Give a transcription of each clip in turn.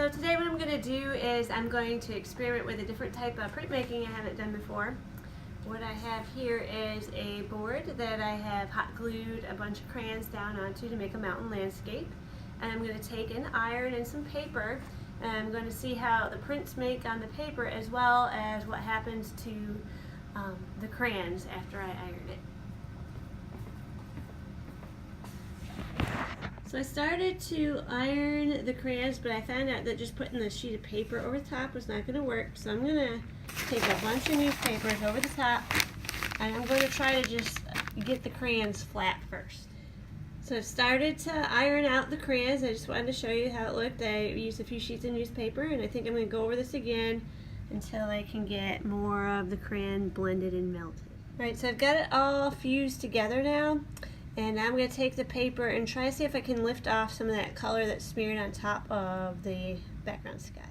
So today what I'm going to do is I'm going to experiment with a different type of printmaking I haven't done before. What I have here is a board that I have hot glued a bunch of crayons down onto to make a mountain landscape. And I'm going to take an iron and some paper, and I'm going to see how the prints make on the paper as well as what happens to the crayons after I iron it. So I started to iron the crayons, but I found out that just putting the sheet of paper over the top was not going to work. So I'm going to take a bunch of newspapers over the top, and I'm going to try to just get the crayons flat first. So I've started to iron out the crayons. I just wanted to show you how it looked. I used a few sheets of newspaper, and I think I'm going to go over this again until I can get more of the crayon blended and melted. Alright, so I've got it all fused together now. And now I'm going to take the paper and try to see if I can lift off some of that color that's smeared on top of the background sky.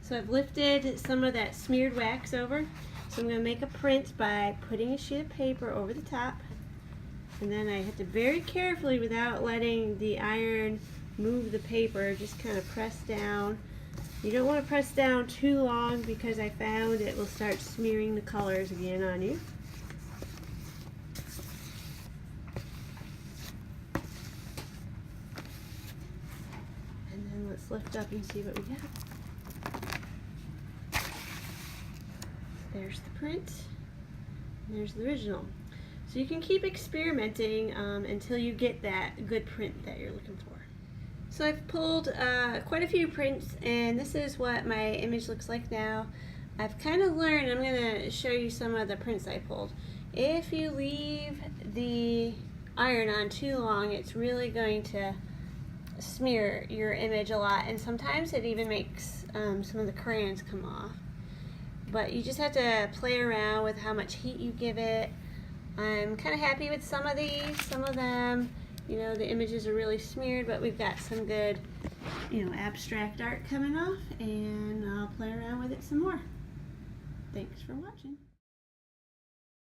So I've lifted some of that smeared wax over. So I'm going to make a print by putting a sheet of paper over the top. And then I have to very carefully, without letting the iron move the paper, just kind of press down. You don't want to press down too long because I found it will start smearing the colors again on you. Let's lift up and see what we got. There's the print, and there's the original. So you can keep experimenting until you get that good print that you're looking for. So I've pulled quite a few prints, and this is what my image looks like now. I've kind of learned, I'm going to show you some of the prints I pulled. If you leave the iron on too long, it's really going to smear your image a lot, and sometimes it even makes some of the crayons come off. But you just have to play around with how much heat you give it. I'm kind of happy with some of these. Some of them, you know, the images are really smeared, but we've got some good, you know, abstract art coming off, and I'll play around with it some more. Thanks for watching.